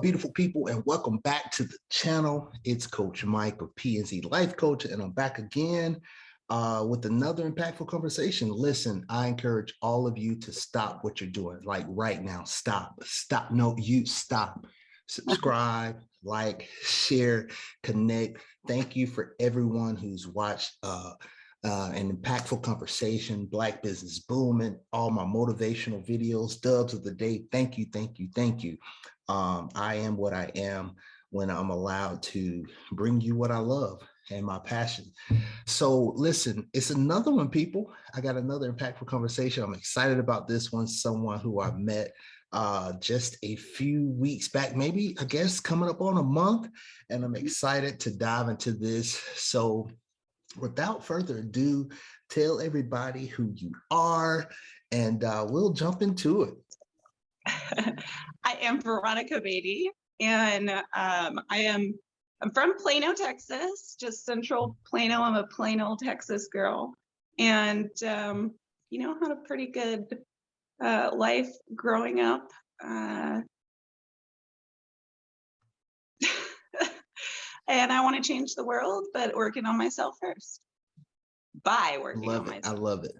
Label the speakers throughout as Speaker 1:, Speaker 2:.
Speaker 1: beautiful people, and welcome back to the channel. It's Coach Mike of PNC Life Coach, and I'm back again with another impactful conversation. Listen, I encourage all of you to stop what you're doing, like right now. Stop. No, you stop. Subscribe, like, share, connect. Thank you for everyone who's watched an impactful conversation, Black Business Booming, all my motivational videos, dubs of the day. Thank you, thank you, thank you. I am what I am when I'm allowed to bring you what I love and my passion. So listen, it's another one, people. I got another impactful conversation. I'm excited about this one. Someone who I met just a few weeks back, maybe, I guess, coming up on a month. And I'm excited to dive into this. So without further ado, tell everybody who you are, and we'll jump into it.
Speaker 2: I am Veronica Beatty, and I'm from Plano, Texas, just central Plano. I'm a plain old Texas girl, and had a pretty good life growing up. And I want to change the world, but working on myself first. By working on myself.
Speaker 1: I love it.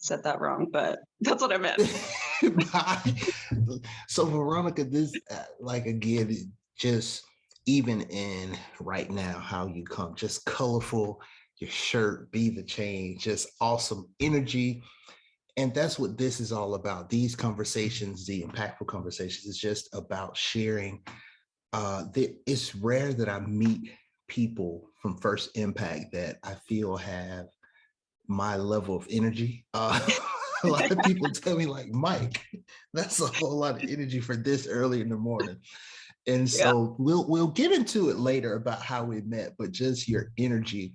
Speaker 2: Said that wrong, but that's what I meant.
Speaker 1: So Veronica, this again, just even in right now, how you come, just colorful, your shirt, be the change, just awesome energy. And that's what this is all about. These conversations, the impactful conversations, is just about sharing. It's rare that I meet people from First Impact that I feel have my level of energy. A lot of people tell me, like, Mike, that's a whole lot of energy for this early in the morning. And so we'll get into it later about how we met, but just your energy,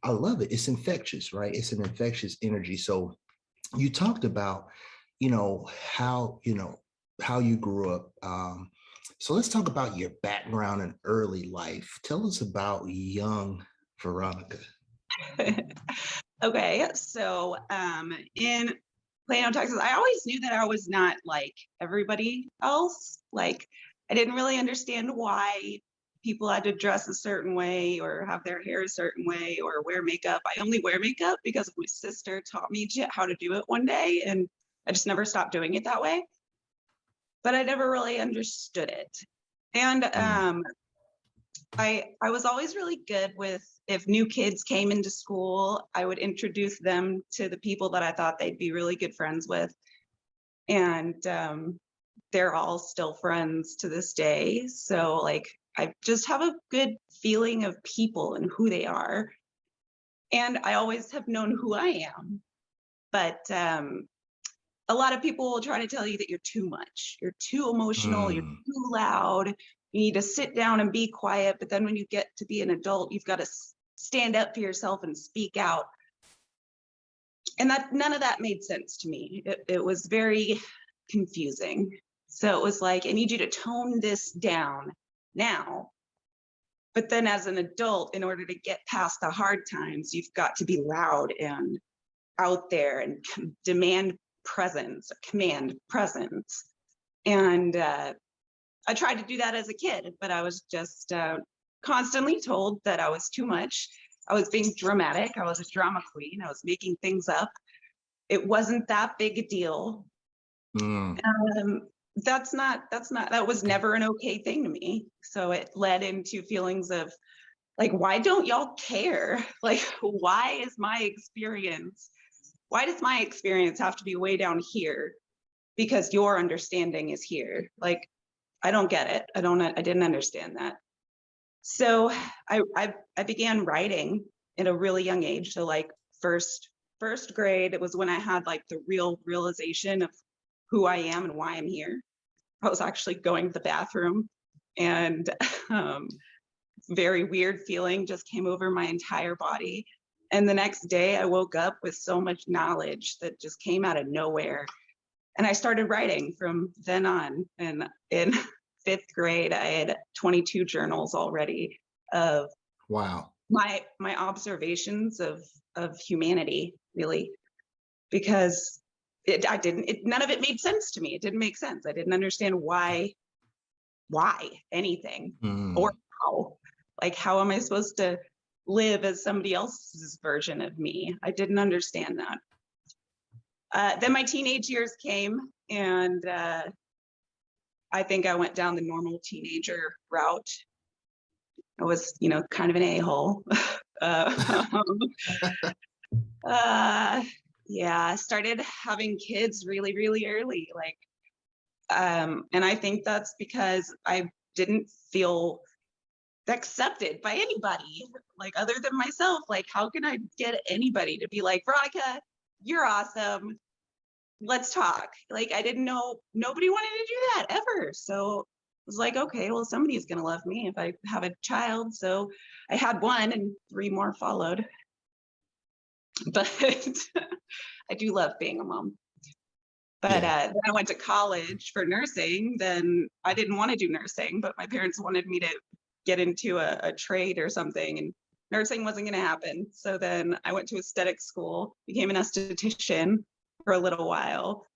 Speaker 1: I love it. It's infectious, right? It's an infectious energy. So you talked about, how you grew up. So let's talk about your background in early life. Tell us about young Veronica.
Speaker 2: Okay, so in Plano, Texas, I always knew that I was not like everybody else. Like, I didn't really understand why people had to dress a certain way or have their hair a certain way or wear makeup. I only wear makeup because my sister taught me how to do it one day, and I just never stopped doing it that way. But I never really understood it. And I was always really good with, if new kids came into school, I would introduce them to the people that I thought they'd be really good friends with. And they're all still friends to this day. So like, I just have a good feeling of people and who they are. And I always have known who I am. But a lot of people will try to tell you that you're too much, you're too emotional, you're too loud, you need to sit down and be quiet. But then when you get to be an adult, you've got to stand up for yourself and speak out. And none of that made sense to me. It was very confusing. So it was like, I need you to tone this down now. But then as an adult, in order to get past the hard times, you've got to be loud and out there and command presence. And I tried to do that as a kid, but I was just constantly told that I was too much. I was being dramatic. I was a drama queen. I was making things up. It wasn't that big a deal. That was never an okay thing to me. So it led into feelings of like, why don't y'all care? Like, why does my experience have to be way down here because your understanding is here? Like, I don't get it. I didn't understand that. So I began writing at a really young age. So like first grade, it was when I had like the real realization of who I am and why I'm here. I was actually going to the bathroom, and very weird feeling just came over my entire body. And the next day I woke up with so much knowledge that just came out of nowhere. And I started writing from then on. And in 5th grade, I had 22 journals already of my observations of humanity, really, because none of it made sense to me. It didn't make sense. I didn't understand why why anything or
Speaker 1: Mm.
Speaker 2: how. Like, how am I supposed to live as somebody else's version of me? I didn't understand that. Then my teenage years came, and I think I went down the normal teenager route. I was, kind of an a-hole. um, yeah, I started having kids really, really early. Like, and I think that's because I didn't feel accepted by anybody, like other than myself. Like, how can I get anybody to be like, Veronica, you're awesome, let's talk? Like, I didn't know, nobody wanted to do that ever. So I was like, okay, well, somebody's gonna love me if I have a child. So I had one, and 3 more followed. But I do love being a mom. But
Speaker 1: Yeah.
Speaker 2: then I went to college for nursing. Then I didn't want to do nursing, but my parents wanted me to get into a trade or something, and nursing wasn't going to happen. So then I went to aesthetic school, became an esthetician for a little while.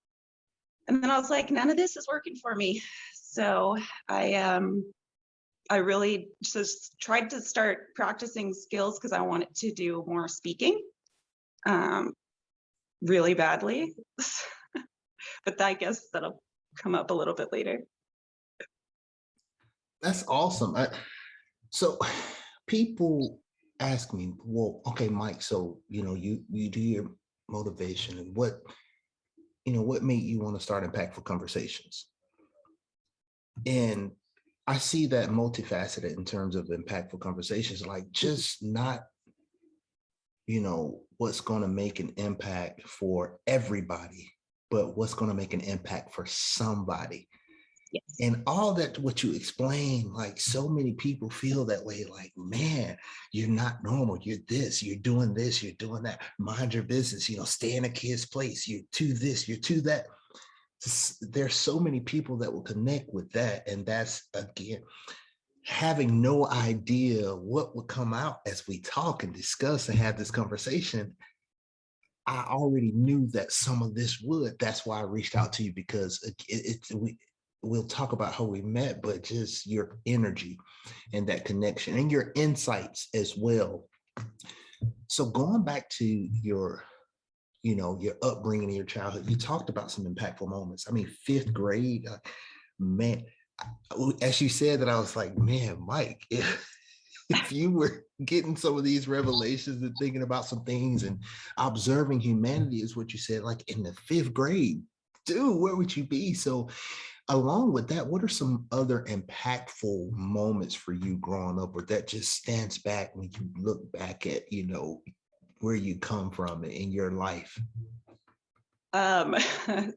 Speaker 2: And then I was like, none of this is working for me. So I really just tried to start practicing skills because I wanted to do more speaking really badly. But I guess that'll come up a little bit later.
Speaker 1: That's awesome. So people ask me, well, okay, Mike, so you do your motivation, and what made you want to start impactful conversations? And I see that multifaceted in terms of impactful conversations, like just not, what's going to make an impact for everybody, but what's going to make an impact for somebody.
Speaker 2: Yes.
Speaker 1: And all that, what you explain, like so many people feel that way, like, man, you're not normal. You're this, you're doing this, you're doing that. Mind your business, stay in a kid's place. You're to this, you're to that. There's so many people that will connect with that. And that's, again, having no idea what would come out as we talk and discuss and have this conversation. I already knew that some of this would. That's why I reached out to you, because we'll talk about how we met, but just your energy and that connection and your insights as well. So going back to your upbringing in your childhood, you talked about some impactful moments. I mean, 5th grade, man, as you said that, I was like, man, Mike, if you were getting some of these revelations and thinking about some things and observing humanity, is what you said, like in the 5th grade, dude, where would you be? So along with that, what are some other impactful moments for you growing up, or that just stands back when you look back at, where you come from in your life?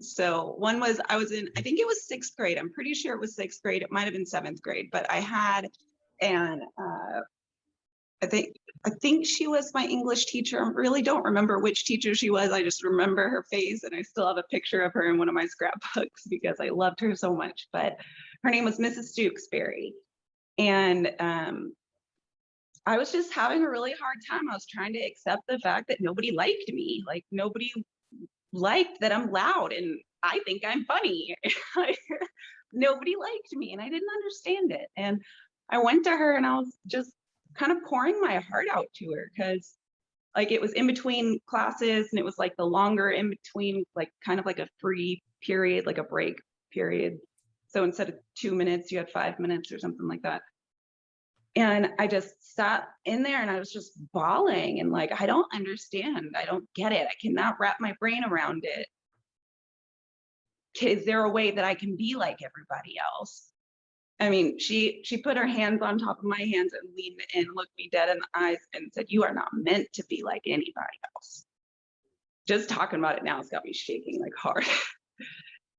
Speaker 2: So one was, I was in, I think it was 6th grade. I'm pretty sure it was 6th grade. It might have been 7th grade, but I had an I think she was my English teacher. I really don't remember which teacher she was. I just remember her face, and I still have a picture of her in one of my scrapbooks because I loved her so much. But her name was Mrs. Stukesbury. And I was just having a really hard time. I was trying to accept the fact that nobody liked me. Like, nobody liked that I'm loud and I think I'm funny. Nobody liked me, and I didn't understand it. And I went to her, and I was just kind of pouring my heart out to her, because like it was in between classes, and it was like the longer in between, like kind of like a free period, like a break period. So instead of 2 minutes, you had 5 minutes or something like that. And I just sat in there, and I was just bawling, and like, I don't understand. I don't get it. I cannot wrap my brain around it. Is there a way that I can be like everybody else? I mean, she put her hands on top of my hands and leaned in, looked me dead in the eyes, and said, "You are not meant to be like anybody else." Just talking about it now, it's got me shaking like hard.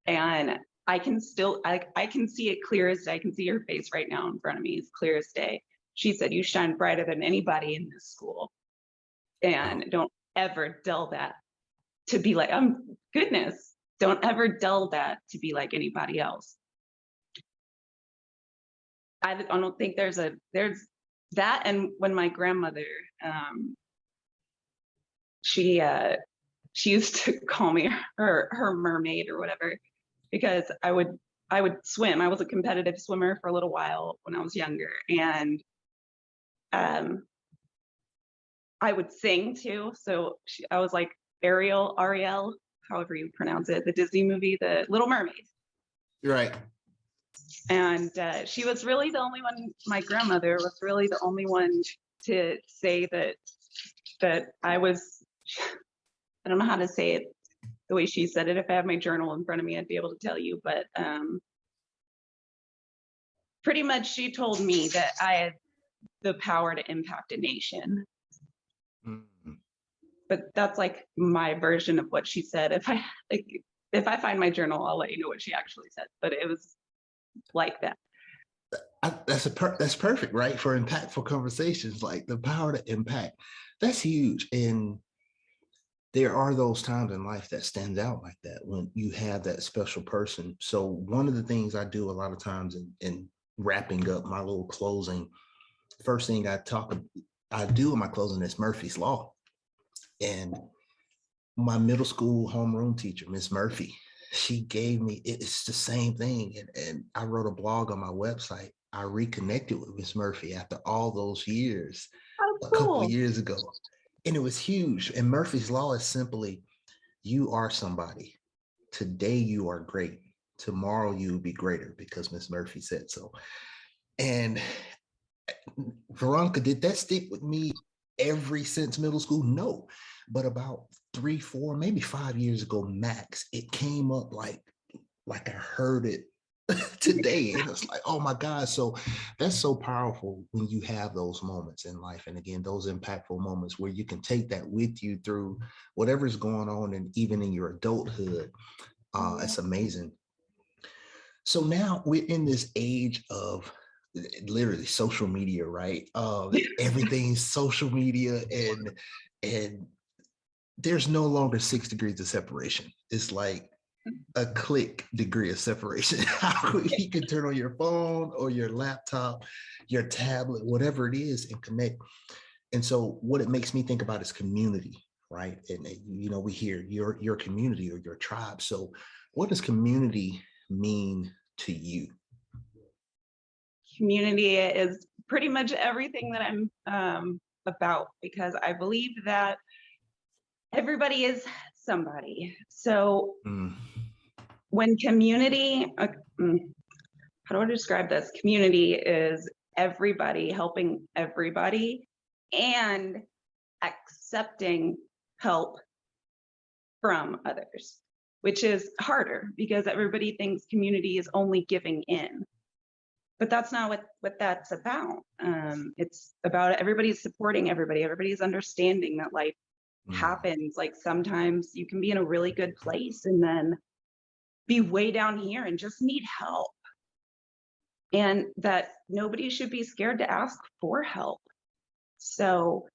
Speaker 2: And I can still, I can see it clear as day. I can see her face right now in front of me, as clear as day. She said, "You shine brighter than anybody in this school, and don't ever dull that to be like, goodness, don't ever dull that to be like anybody else." I don't think there's that. And when my grandmother, she used to call me her mermaid or whatever, because I would I would swim. I was a competitive swimmer for a little while when I was younger, and um, I would sing too. So I was like Ariel, however you pronounce it, the Disney movie, The Little Mermaid.
Speaker 1: Right.
Speaker 2: And she was really the only one. My grandmother was really the only one to say that I was. I don't know how to say it the way she said it. If I had my journal in front of me, I'd be able to tell you. But pretty much, she told me that I had the power to impact a nation.
Speaker 1: Mm.
Speaker 2: But that's like my version of what she said. If I find my journal, I'll let you know what she actually said. But it was like that.
Speaker 1: That's perfect, right? For impactful conversations, like the power to impact. That's huge. And there are those times in life that stands out like that when you have that special person. So one of the things I do a lot of times in wrapping up my little closing, first thing I do in my closing is Murphy's Law. And my middle school homeroom teacher, Miss Murphy, she gave me, it's the same thing. And I wrote a blog on my website. I reconnected with Miss Murphy after all those years,
Speaker 2: Oh,
Speaker 1: a couple of
Speaker 2: cool.
Speaker 1: years ago. And it was huge. And Murphy's Law is simply, you are somebody. Today you are great. Tomorrow you will be greater because Miss Murphy said so. And Veronica, did that stick with me since middle school? No. But about 3, 4, maybe 5 years ago, max, it came up like I heard it today. And it's like, oh my God. So that's so powerful when you have those moments in life. And again, those impactful moments where you can take that with you through whatever's going on, and even in your adulthood. It's amazing. So now we're in this age of literally social media, right? Everything's social media, and there's no longer 6 degrees of separation. It's like a click degree of separation. You can turn on your phone or your laptop, your tablet, whatever it is, and connect. And so what it makes me think about is community, right? And we hear your community or your tribe. So what does community mean to you?
Speaker 2: Community is pretty much everything that I'm about, because I believe that everybody is somebody. So when community, how do I describe this? Community is everybody helping everybody and accepting help from others, which is harder because everybody thinks community is only giving in. But that's not what that's about. It's about everybody's supporting everybody. Everybody's understanding that life happens. Like sometimes you can be in a really good place and then be way down here and just need help. And that nobody should be scared to ask for help. So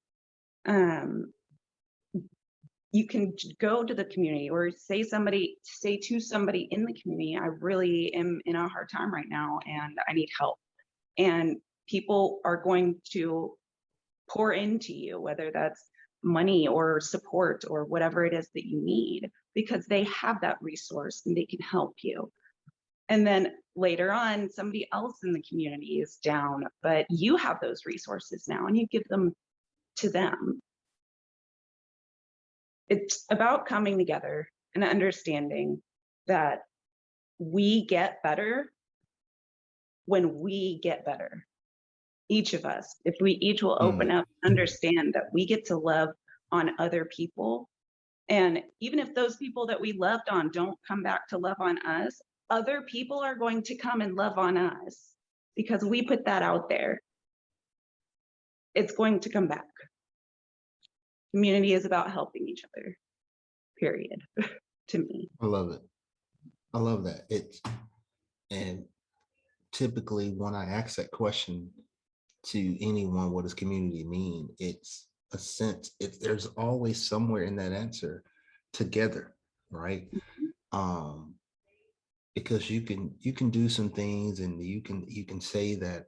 Speaker 2: you can go to the community or say to somebody in the community, I really am in a hard time right now and I need help. And people are going to pour into you, whether that's money or support or whatever it is that you need, because they have that resource and they can help you. And then later on, somebody else in the community is down, but you have those resources now and you give them to them. It's about coming together and understanding that we get better when we get better. Each of us, if we each will open up, understand that we get to love on other people. And even if those people that we loved on don't come back to love on us, other people are going to come and love on us because we put that out there. It's going to come back. Community is about helping each other, period, to me.
Speaker 1: I love it. I love that. And typically when I ask that question to anyone, what does community mean? It's a sense, there's always somewhere in that answer together, right? Because you can do some things and you can say that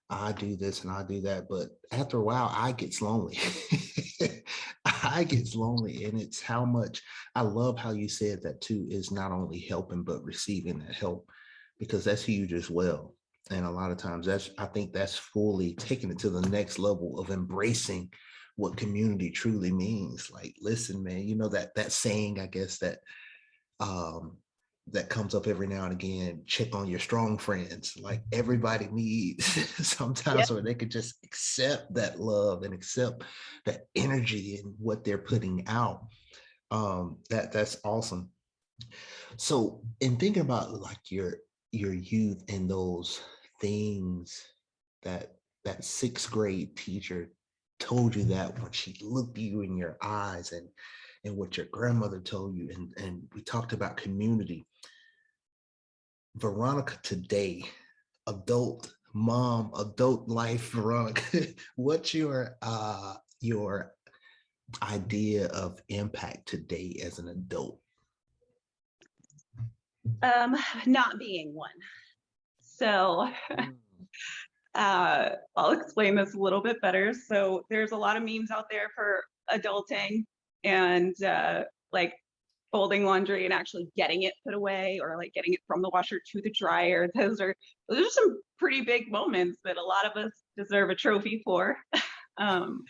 Speaker 1: I do this and I do that, but after a while I get lonely. I get lonely, and it's how much I love how you said that too, is not only helping but receiving that help, because that's huge as well. And a lot of times I think that's fully taking it to the next level of embracing what community truly means. Like, listen, man, you know, that saying, I guess, um that comes up every now and again, check on your strong friends. Like, everybody needs
Speaker 2: Yeah.
Speaker 1: sometimes where they could just accept that love and accept that energy and what they're putting out. That's awesome. So in thinking about like your youth and those things that that sixth grade teacher told you, that when she looked you in your eyes, and what your grandmother told you, and we talked about community. Veronica today, adult mom, adult life, Veronica, what's your idea of impact today as an adult?
Speaker 2: Not being one. So
Speaker 1: Mm.
Speaker 2: I'll explain this a little bit better. So there's a lot of memes out there for adulting, and like folding laundry and actually getting it put away, or like getting it from the washer to the dryer. Those are some pretty big moments that a lot of us deserve a trophy for. um,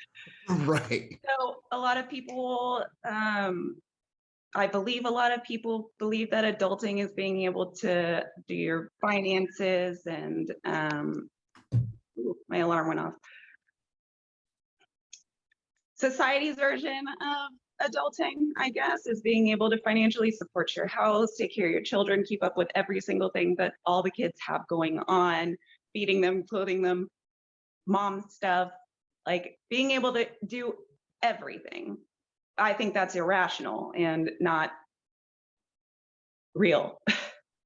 Speaker 1: Right.
Speaker 2: so a lot of people, I believe a lot of people believe that adulting is being able to do your finances and ooh, my alarm went off. Society's version of adulting, I guess, is being able to financially support your house, take care of your children, keep up with every single thing that all the kids have going on, feeding them, clothing them, mom stuff, like being able to do everything. I think that's irrational and not real.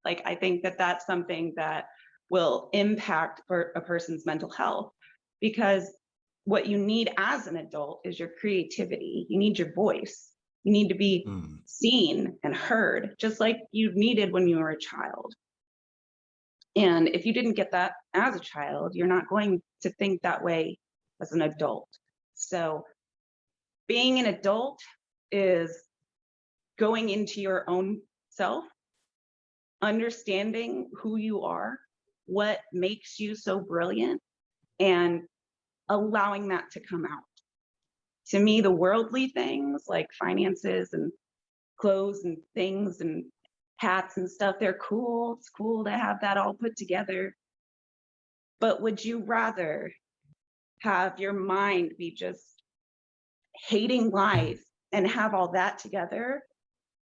Speaker 2: Like, I think that that's something that will impact for a person's mental health, because what you need as an adult is your creativity. You need your voice. You need to be
Speaker 1: Mm.
Speaker 2: seen and heard, just like you needed when you were a child. And if you didn't get that as a child, you're not going to think that way as an adult. So being an adult is going into your own self, understanding who you are, what makes you so brilliant, and allowing that to come out. To me, the worldly things like finances and clothes and things and hats and stuff, they're cool. It's cool to have that all put together. But would you rather have your mind be just hating life and have all that together,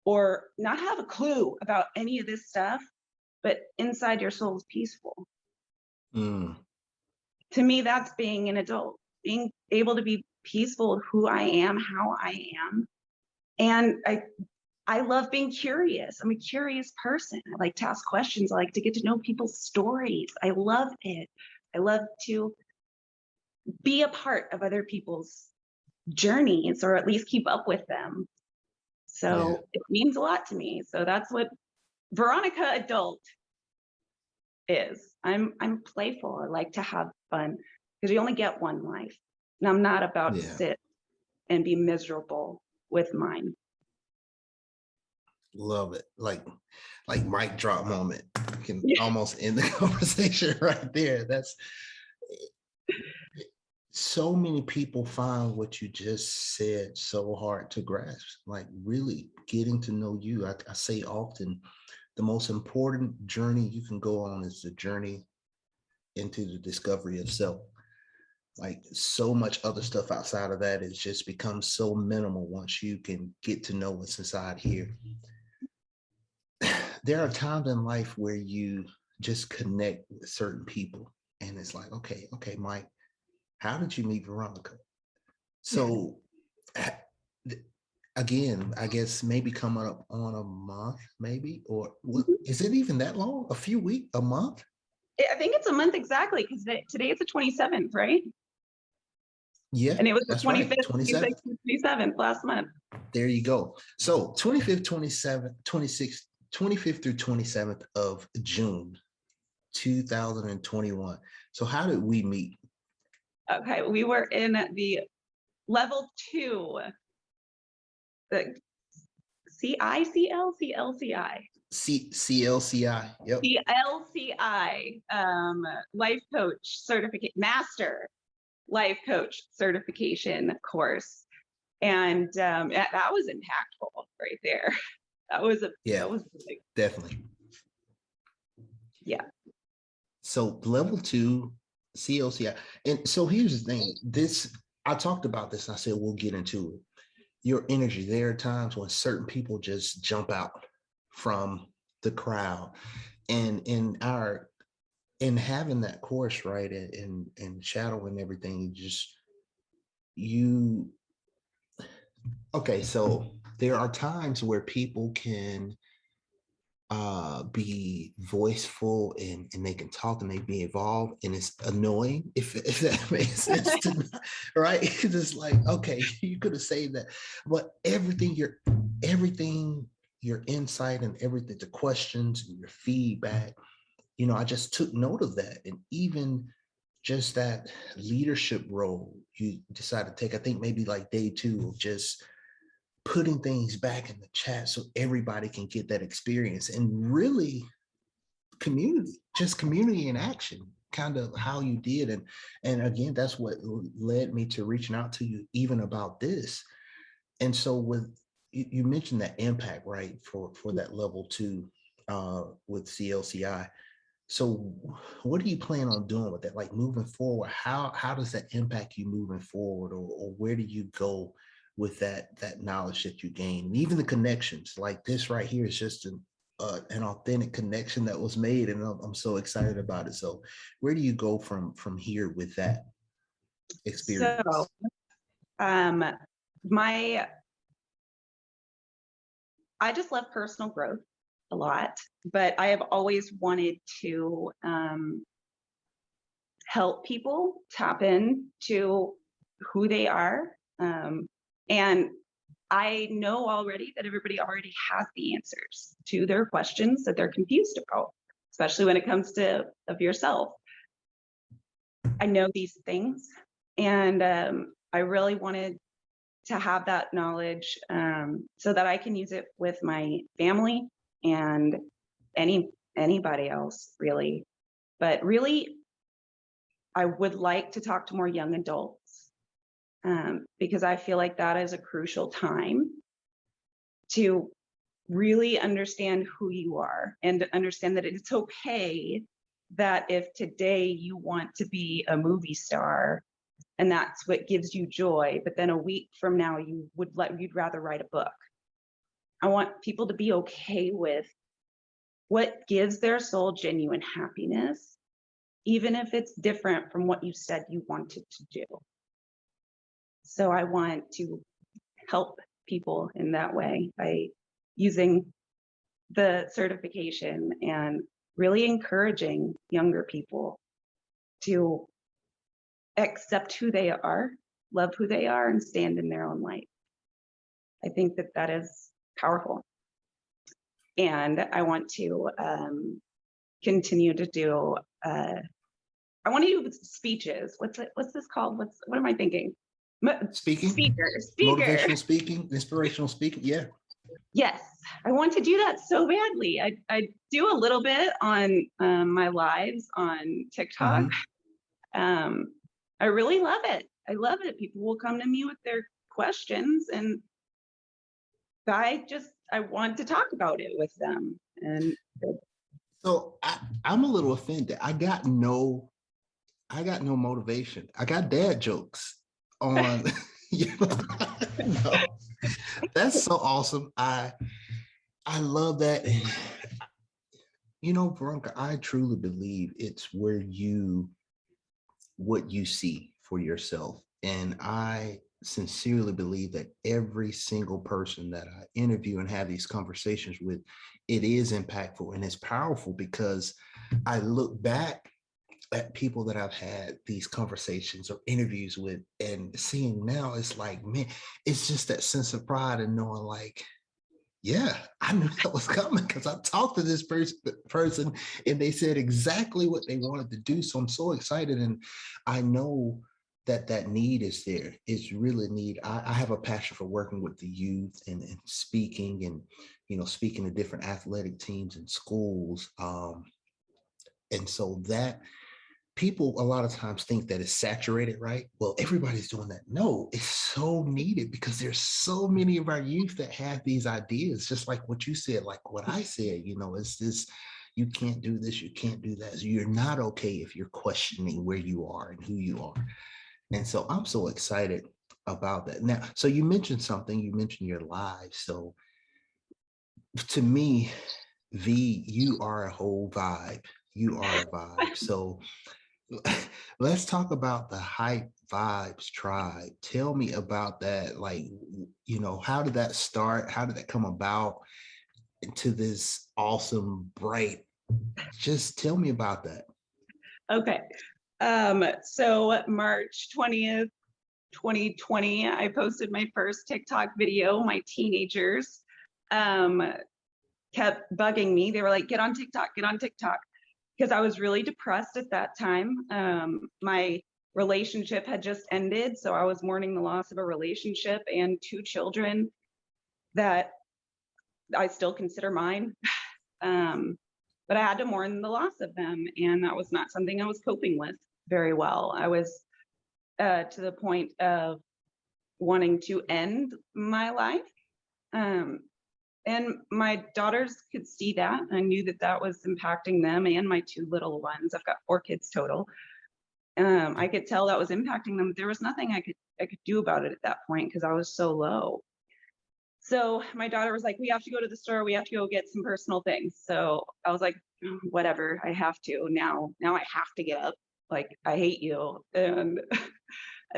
Speaker 2: or not have a clue about any of this stuff, but inside your soul is peaceful?
Speaker 1: Mm.
Speaker 2: To me, that's being an adult, being able to be peaceful with who I am, how I am. And I love being curious. I'm a curious person. I like to ask questions. I like to get to know people's stories. I love it. I love to be a part of other people's journeys, or at least keep up with them.
Speaker 1: Yeah.
Speaker 2: So it means a lot to me. So that's what Veronica adult is. I'm playful. I like to have fun, because you only get one life. And I'm not about to
Speaker 1: Yeah.
Speaker 2: sit and be miserable with mine.
Speaker 1: Love it. Like mic drop moment. You can
Speaker 2: Yeah.
Speaker 1: almost end the conversation right there. That's so many people find what you just said so hard to grasp. Like, really getting to know you. I say often, the most important journey you can go on is the journey into the discovery of self. Like, so much other stuff outside of that is just becomes so minimal once you can get to know what's inside here. There are times in life where you just connect with certain people, and it's like, okay, Mike, how did you meet Veronica? So again, I guess maybe coming up on a month, maybe, or what, is it even that long? A few weeks, a month?
Speaker 2: I think it's a month exactly, because today is the 27th, right?
Speaker 1: Yeah,
Speaker 2: And it was the
Speaker 1: that's right.
Speaker 2: 25th,
Speaker 1: 27th.
Speaker 2: 26th, and 27th last month.
Speaker 1: There you go. So 25th, 27th, 26th, 25th through 27th of June, 2021. So how did we meet?
Speaker 2: Okay, we were in the level 2, the CICL, CLCI.
Speaker 1: CLCI. Yep.
Speaker 2: The LCI life coach certificate, master life coach certification course. And that was impactful right there. That was big.
Speaker 1: Definitely.
Speaker 2: Yeah.
Speaker 1: So level 2 CLCI. And so here's the thing. I talked about this and I said we'll get into it. Your energy. There are times when certain people just jump out from the crowd. And in having that course, right, and shadowing everything, okay, so there are times where people can be voiceful and they can talk and they be involved, and it's annoying if that makes sense to me, right? It's like, okay, you could have saved that, but everything your insight and everything, the questions and your feedback, I just took note of that. And even just that leadership role you decided to take, I think maybe like day 2 of just putting things back in the chat so everybody can get that experience, and really community in action, kind of how you did. And again, that's what led me to reaching out to you even about this. And so with you mentioned that impact, right, for that level 2 with CLCI. So what do you plan on doing with that? Like moving forward, how does that impact you moving forward, or where do you go with that knowledge that you gain? And even the connections, like this right here is just an authentic connection that was made, and I'm so excited about it. So where do you go from here with that experience?
Speaker 2: So I just love personal growth a lot, but I have always wanted to help people tap into who they are. And I know already that everybody already has the answers to their questions that they're confused about, especially when it comes to of yourself. I know these things, and I really wanted to have that knowledge so that I can use it with my family and anybody else, really. But really, I would like to talk to more young adults because I feel like that is a crucial time to really understand who you are and understand that it's okay that if today you want to be a movie star and that's what gives you joy, but then a week from now you'd rather write a book. I want people to be okay with what gives their soul genuine happiness, even if it's different from what you said you wanted to do. So I want to help people in that way by using the certification and really encouraging younger people to accept who they are, love who they are, and stand in their own light. I think that that is powerful. And I want to continue to do, I want to do speeches. What's this called? What am I thinking? Speaker.
Speaker 1: Motivational speaking, inspirational speaking. Yeah.
Speaker 2: Yes, I want to do that so badly. I do a little bit on my lives on TikTok. Mm-hmm. I really love it. I love it. People will come to me with their questions, and I want to talk about it with them. And
Speaker 1: so I'm a little offended. I got no motivation. I got dad jokes on. No. That's so awesome. I love that. And, Veronica, I truly believe it's what you see for yourself. And I sincerely believe that every single person that I interview and have these conversations with, it is impactful and it's powerful, because I look back at people that I've had these conversations or interviews with, and seeing now, it's like, man, it's just that sense of pride and knowing like, yeah, I knew that was coming because I talked to this person and they said exactly what they wanted to do. So I'm so excited. And I know that need is there. It's really need. I have a passion for working with the youth and speaking and, speaking to different athletic teams and schools. And so that people a lot of times think that it's saturated, right? Well, everybody's doing that. No, it's so needed because there's so many of our youth that have these ideas, just like what you said, like what I said, it's this, you can't do this, you can't do that. So you're not okay if you're questioning where you are and who you are. And so I'm so excited about that. Now, so you mentioned something, you mentioned your live. So to me, V, you are a whole vibe. You are a vibe. So let's talk about the Hype Vibes Tribe. Tell me about that. Like, how did that start? How did that come about into this awesome, bright? Just tell me about that.
Speaker 2: Okay. So March 20th, 2020, I posted my first TikTok video. My teenagers kept bugging me. They were like, get on TikTok, because I was really depressed at that time. My relationship had just ended, so I was mourning the loss of a relationship and 2 children that I still consider mine. But I had to mourn the loss of them, and that was not something I was coping with very well. I was to the point of wanting to end my life. And my daughters could see that. I knew that that was impacting them and my 2 little ones. I've got 4 kids total. I could tell that was impacting them. There was nothing I could do about it at that point because I was so low. So my daughter was like, we have to go to the store. We have to go get some personal things. So I was like, whatever, I have to. Now I have to get up. Like, I hate you. And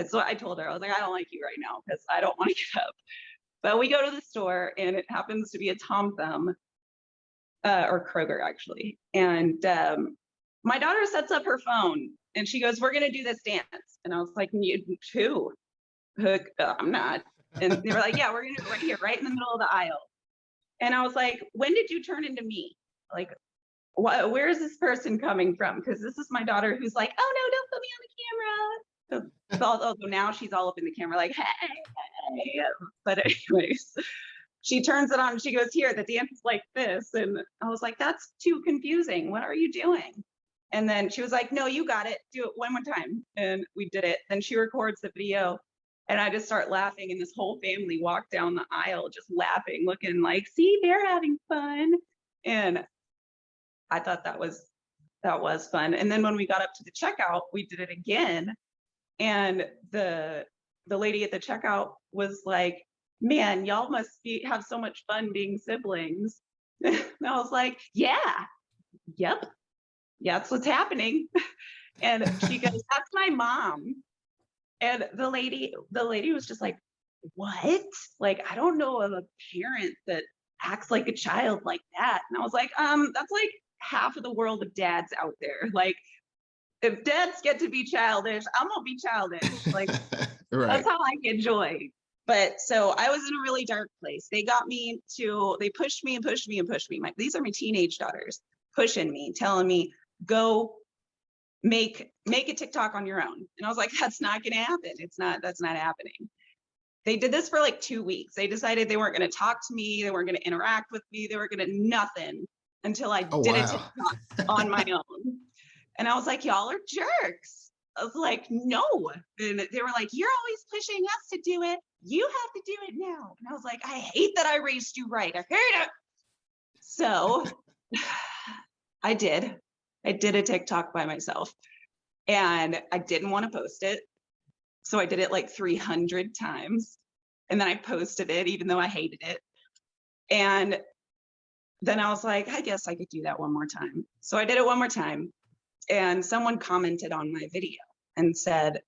Speaker 2: so I told her, I was like, I don't like you right now because I don't want to get up. But we go to the store, and it happens to be a Tom Thumb, or Kroger, actually. And my daughter sets up her phone, and she goes, we're going to do this dance. And I was like, you too? I'm not. And they were like, yeah, we're going to do it right here, right in the middle of the aisle. And I was like, when did you turn into me? Like, where is this person coming from? Because this is my daughter who's like, oh, no, don't put me on the camera. So now she's all up in the camera like, hey. But anyways, she turns it on and she goes, here, the dance is like this. And I was like, that's too confusing. What are you doing? And then she was like, no, you got it. Do it one more time. And we did it. Then she records the video. And I just start laughing. And this whole family walked down the aisle just laughing, looking like, see, they're having fun. And I thought that was fun. And then when we got up to the checkout, we did it again. And the lady at the checkout was like, man, y'all must have so much fun being siblings. And I was like, yeah, yep, that's what's happening. And she goes, that's my mom. And the lady was just like, what? Like, I don't know of a parent that acts like a child like that. And I was like, that's like half of the world of dads out there. Like, if dads get to be childish, I'm gonna be childish. Like, right. That's how I get joy. But so I was in a really dark place. They pushed me and pushed me and pushed me. These are my teenage daughters pushing me, telling me, go make a TikTok on your own. And I was like, that's not gonna happen. That's not happening. They did this for like 2 weeks. They decided they weren't gonna talk to me, they weren't gonna interact with me, they were gonna nothing until I did a TikTok on my own. And I was like, y'all are jerks. I was like, no. And they were like, you're always pushing us to do it. You have to do it now. And I was like, I hate that I raised you right. I hate it. So I did a TikTok by myself, and I didn't want to post it. So I did it like 300 times. And then I posted it, even though I hated it. And then I was like, I guess I could do that one more time. So I did it one more time. And someone commented on my video and said,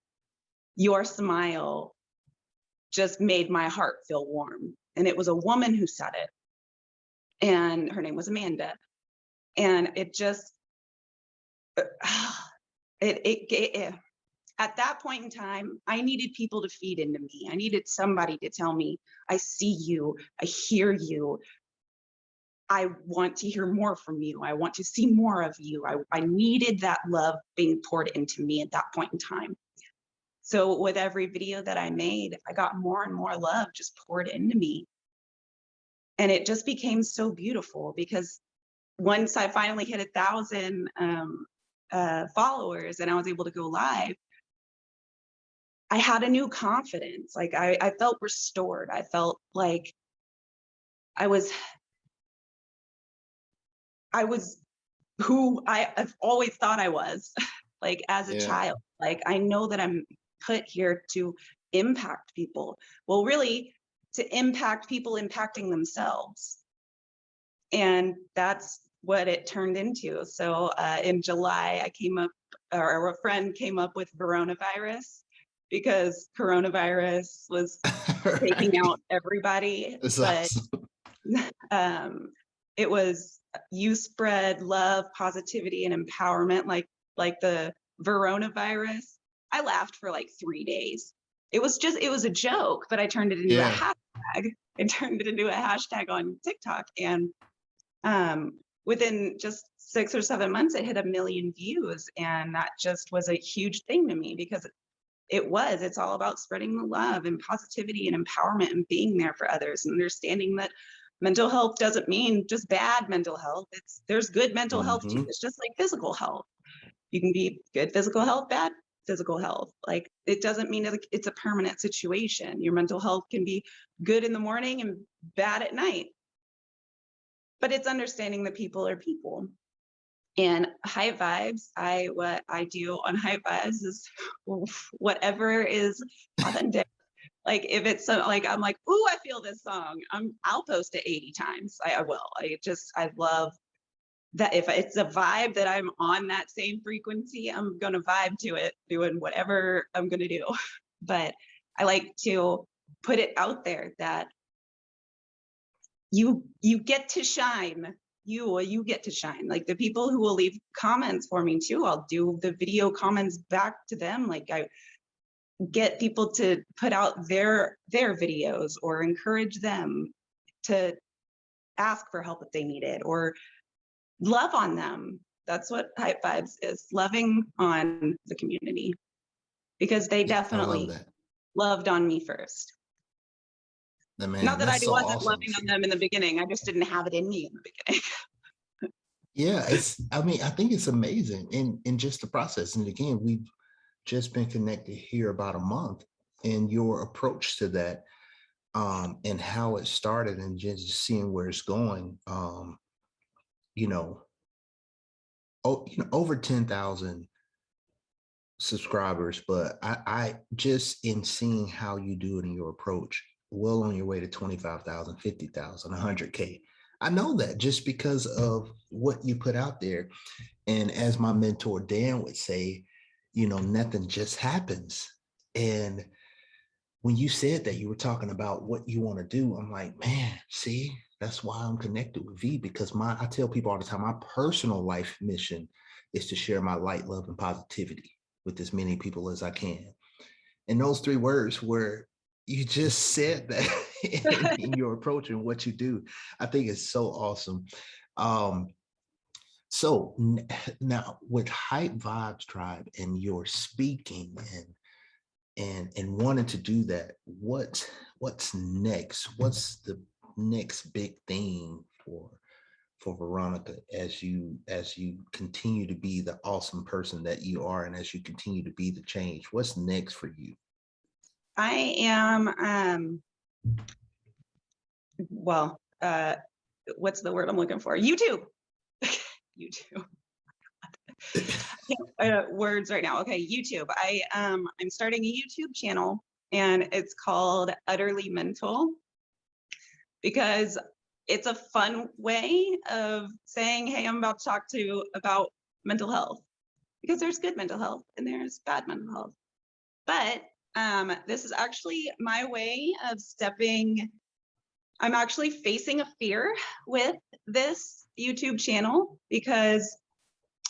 Speaker 2: your smile just made my heart feel warm. And it was a woman who said it. And her name was Amanda. And it just, at that point in time, I needed people to feed into me. I needed somebody to tell me, I see you, I hear you. I want to hear more from you. I want to see more of you. I needed that love being poured into me at that point in time. So with every video that I made, I got more and more love just poured into me. And it just became so beautiful because once I finally hit 1,000 followers and I was able to go live, I had a new confidence. Like I felt restored. I felt like I was who I've always thought I was, like as a
Speaker 1: Yeah.
Speaker 2: child. Like I know that I'm put here to impact people. Well, really, to impact people impacting themselves. And that's what it turned into. So in July, or a friend came up with coronavirus because coronavirus was taking
Speaker 1: Right.
Speaker 2: out everybody.
Speaker 1: That's
Speaker 2: But
Speaker 1: awesome.
Speaker 2: it was you spread love, positivity, and empowerment, like the coronavirus. I laughed for like 3 days. It was a joke, but I turned it into a
Speaker 1: Yeah.
Speaker 2: hashtag. I turned it into a hashtag on TikTok, and within just 6 or 7 months, it hit 1 million views, and that just was a huge thing to me because it's all about spreading the love and positivity and empowerment and being there for others and understanding that mental health doesn't mean just bad mental health. There's good mental health too.
Speaker 1: Hmm.
Speaker 2: It's just like physical health. You can be good physical health, bad physical health. Like it doesn't mean it's a permanent situation. Your mental health can be good in the morning and bad at night. But it's understanding that people are people. And Hype Vibes, what I do on Hype Vibes is whatever is authentic. Like if it's like I'm like, ooh, I feel this song. I'll post it 80 times. I will. I love that if it's a vibe that I'm on that same frequency, I'm gonna vibe to it, doing whatever I'm gonna do. But I like to put it out there that you get to shine. You get to shine. Like the people who will leave comments for me too, I'll do the video comments back to them. Like I get people to put out their videos or encourage them to ask for help if they need it or love on them. That's what Hype Vibes is, loving on the community because they
Speaker 1: Yeah, I love
Speaker 2: definitely
Speaker 1: that.
Speaker 2: loved on me first. Not
Speaker 1: Man,
Speaker 2: that I
Speaker 1: that's so
Speaker 2: wasn't
Speaker 1: awesome.
Speaker 2: loving on them in the beginning. I just didn't have it in me in the beginning.
Speaker 1: Yeah, I mean, I think it's amazing in just the process. And again, we've just been connected here about a month, and your approach to that, and how it started and just seeing where it's going. You know, over 10,000 subscribers, but I just in seeing how you do it in your approach, well on your way to 25,000, 50,000, 100K. I know that just because of what you put out there. And as my mentor Dan would say, nothing just happens. And when you said that, you were talking about what you want to do. I'm like, man, see, that's why I'm connected with V, because I tell people all the time, my personal life mission is to share my light, love, and positivity with as many people as I can. And those three words were, you just said that in your approach and what you do. I think it's so awesome. Um, so now with Hype Vibes Tribe and your speaking and wanting to do that, what's next? What's the next big thing for Veronica as you continue to be the awesome person that you are and as you continue to be the change? What's next for you?
Speaker 2: I am what's the word I'm looking for? YouTube. YouTube. Words right now. Okay, YouTube. I'm starting a YouTube channel and it's called Utterly Mental because it's a fun way of saying, hey, I'm about to talk to you about mental health because there's good mental health and there's bad mental health. But this is actually my way of I'm actually facing a fear with this YouTube channel because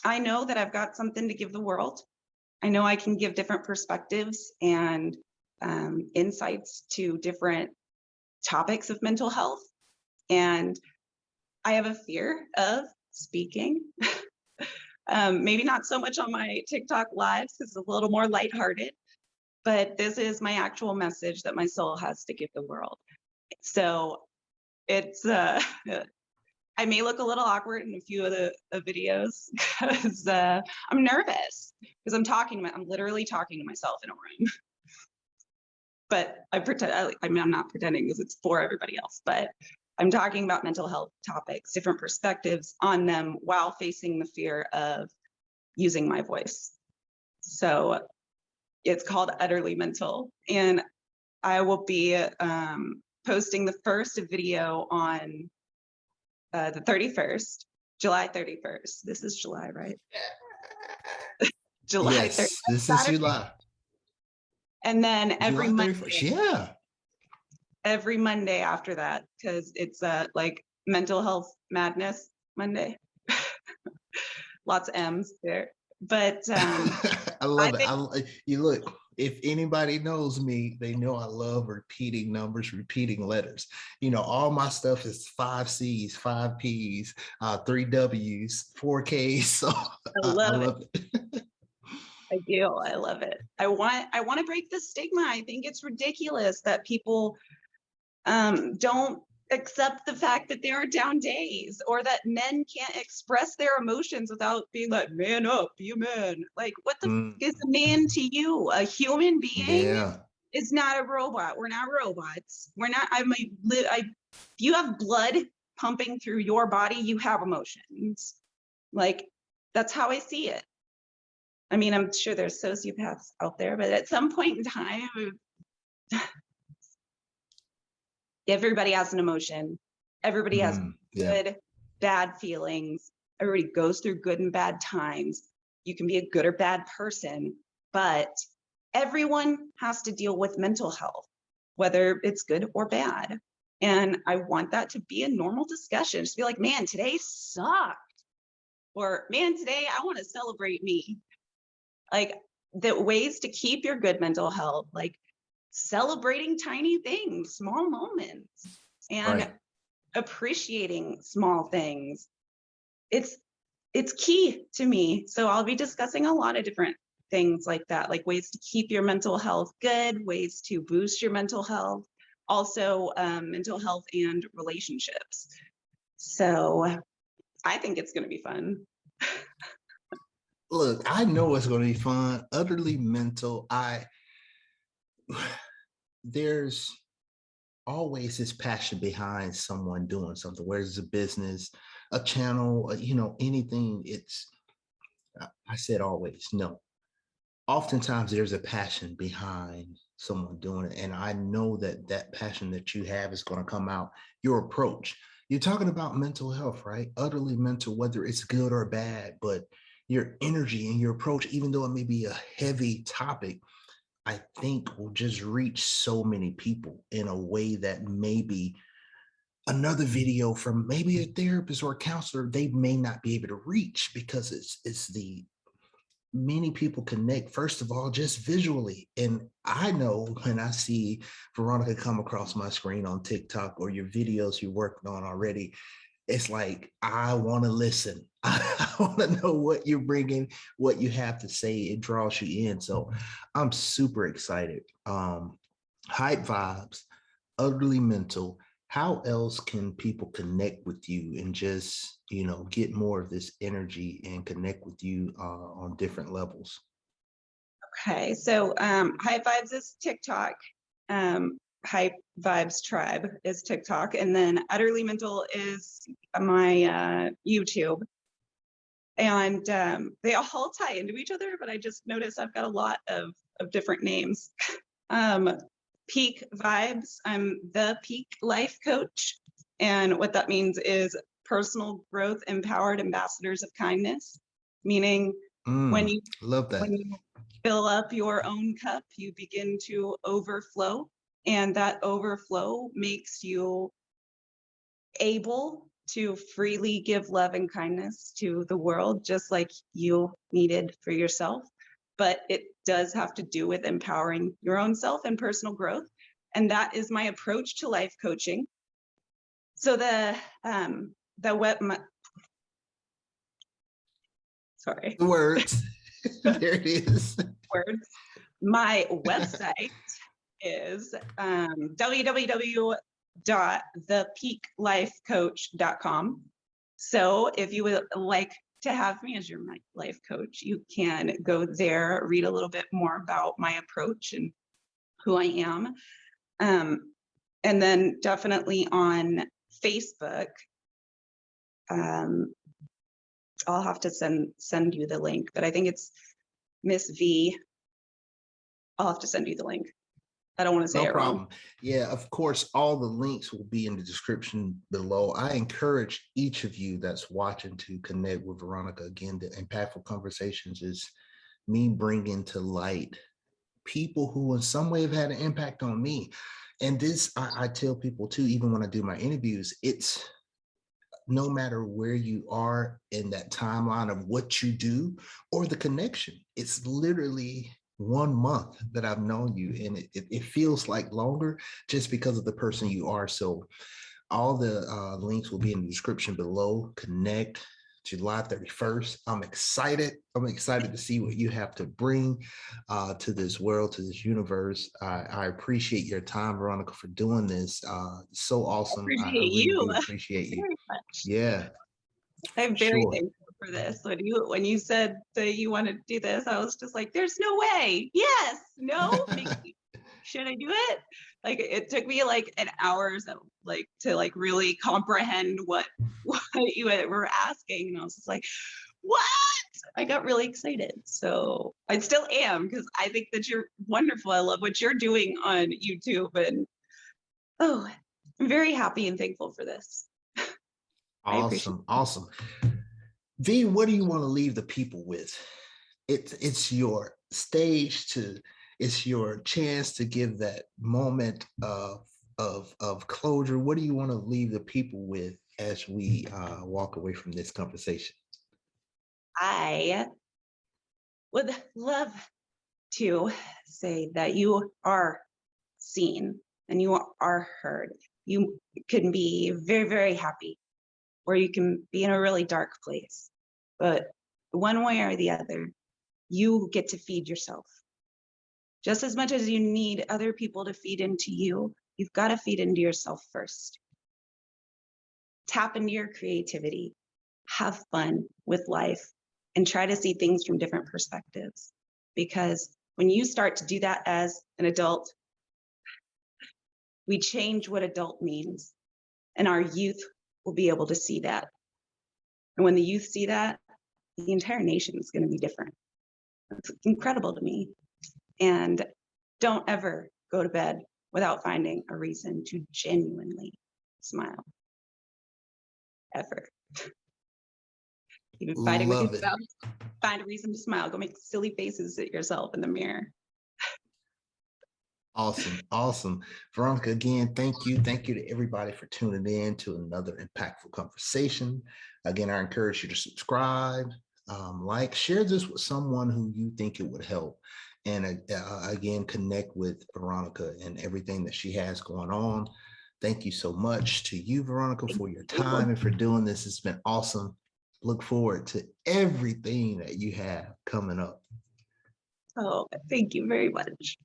Speaker 2: I know that I've got something to give the world. I know I can give different perspectives and insights to different topics of mental health. And I have a fear of speaking. Maybe not so much on my TikTok lives because it's a little more lighthearted. but this is my actual message that my soul has to give the world. So it's I may look a little awkward in a few of the videos because I'm nervous because I'm literally talking to myself in a room. But I mean, I'm not pretending because it's for everybody else, but I'm talking about mental health topics, different perspectives on them while facing the fear of using my voice. So it's called Utterly Mental. And I will be posting the first video on the 31st, July 31st. This is July, right? July
Speaker 1: Yes,
Speaker 2: 31st.
Speaker 1: this is July.
Speaker 2: And then every
Speaker 1: July
Speaker 2: Monday,
Speaker 1: 31st. Yeah.
Speaker 2: every Monday after that, because it's like Mental Health Madness Monday. Lots of M's there. But
Speaker 1: I love it. You look, if anybody knows me, they know I love repeating numbers, repeating letters. You know, all my stuff is 5 C's, 5 P's, 3 W's, 4 K's. So
Speaker 2: I love it. I do. I love it. I want to break the stigma. I think it's ridiculous that people don't accept the fact that there are down days, or that men can't express their emotions without being like, man up, be a man. Like, what the is a man to you? A human being?
Speaker 1: Yeah.
Speaker 2: Is not a robot. We're not robots. We're not. If you have blood pumping through your body, you have emotions. Like, that's how I see it. I mean, I'm sure there's sociopaths out there, but at some point in time, everybody has an emotion. Everybody has good, bad feelings. Everybody goes through good and bad times. You can be a good or bad person, but everyone has to deal with mental health, whether it's good or bad. And I want that to be a normal discussion. Just be like, man, today sucked. Or, man, today I want to celebrate me. Like, the ways to keep your good mental health, like celebrating tiny things, small moments, and appreciating small things. It's key to me. So I'll be discussing a lot of different things like that, like ways to keep your mental health good, ways to boost your mental health, also mental health and relationships. So I think it's going to be fun.
Speaker 1: Look, I know it's going to be fun. Utterly Mental. There's always this passion behind someone doing something, whether it's a business, a channel, you know, anything. I said always, no. Oftentimes there's a passion behind someone doing it. And I know that that passion that you have is going to come out. Your approach. You're talking about mental health, right? Utterly mental, whether it's good or bad, but your energy and your approach, even though it may be a heavy topic, I think will just reach so many people in a way that maybe another video from maybe a therapist or a counselor, they may not be able to reach, because it's the many people connect, first of all, just visually. And I know when I see Veronica come across my screen on TikTok or your videos you're working on already, it's like, I want to listen. I want to know what you're bringing, what you have to say. It draws you in. So I'm super excited. Hype Vibes, Utterly Mental. How else can people connect with you and just, you know, get more of this energy and connect with you on different levels?
Speaker 2: Okay, so Hype Vibes is TikTok. Hype Vibes Tribe is TikTok, and then Utterly Mental is my YouTube. And they all tie into each other, but I just noticed I've got a lot of different names. Peak Vibes, I'm the Peak Life Coach. And what that means is personal growth empowered ambassadors of kindness, meaning when you
Speaker 1: love that.
Speaker 2: When you fill up your own cup, you begin to overflow, and that overflow makes you able to freely give love and kindness to the world, just like you needed for yourself. But it does have to do with empowering your own self and personal growth. And that is my approach to life coaching. So the
Speaker 1: words. There it is.
Speaker 2: Words. My website is www.thepeaklifecoach.com. So if you would like to have me as your life coach, you can go there, read a little bit more about my approach and who I am. And then definitely on Facebook, I'll have to send you the link, but I think it's Miss V. I'll have to send you the link. I don't want to say
Speaker 1: No
Speaker 2: it wrong.
Speaker 1: problem. Yeah, of course, all the links will be in the description below. I encourage each of you that's watching to connect with Veronica. Again, the Impactful Conversations is me bringing to light people who in some way have had an impact on me. And this, I tell people too, even when I do my interviews, it's no matter where you are in that timeline of what you do or the connection. It's literally 1 month that I've known you, and it feels like longer just because of the person you are. So all the links will be in the description below. Connect July 31st. I'm excited. I'm excited to see what you have to bring to this world, to this universe. I appreciate your time, Veronica, for doing this. So awesome. I
Speaker 2: Appreciate
Speaker 1: really
Speaker 2: you
Speaker 1: do appreciate you.
Speaker 2: very much.
Speaker 1: Yeah,
Speaker 2: I'm very
Speaker 1: sure.
Speaker 2: thankful for this. When you said that you wanted to do this, I was just like, there's no way. Yes, no, maybe. Should I do it? Like it took me like an hour to really comprehend what you were asking. And I was just like, what? I got really excited. So I still am, because I think that you're wonderful. I love what you're doing on YouTube. And I'm very happy and thankful for this. I appreciate it.
Speaker 1: Awesome. V, what do you want to leave the people with? It's your stage it's your chance to give that moment of closure. What do you want to leave the people with as we walk away from this conversation?
Speaker 2: I would love to say that you are seen and you are heard. You can be very, very happy, or you can be in a really dark place. But one way or the other, you get to feed yourself. Just as much as you need other people to feed into you, you've got to feed into yourself first. Tap into your creativity, have fun with life, and try to see things from different perspectives. Because when you start to do that as an adult, we change what adult means, and our youth will be able to see that. And when the youth see that, the entire nation is going to be different. It's incredible to me. And don't ever go to bed without finding a reason to genuinely smile. Ever. Even fighting with yourself, find a reason to smile. Go make silly faces at yourself in the mirror.
Speaker 1: Awesome. Veronica, again, thank you. Thank you to everybody for tuning in to another impactful conversation. Again, I encourage you to subscribe, share this with someone who you think it would help. And again, connect with Veronica and everything that she has going on. Thank you so much to you, Veronica, for your time and for doing this. It's been awesome. Look forward to everything that you have coming up.
Speaker 2: Oh, thank you very much.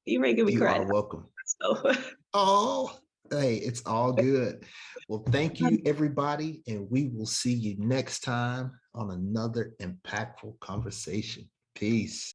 Speaker 2: You make me cry.
Speaker 1: You are welcome.
Speaker 2: So.
Speaker 1: Oh, hey, it's all good. Well, thank you, everybody, and we will see you next time on another impactful conversation. Peace.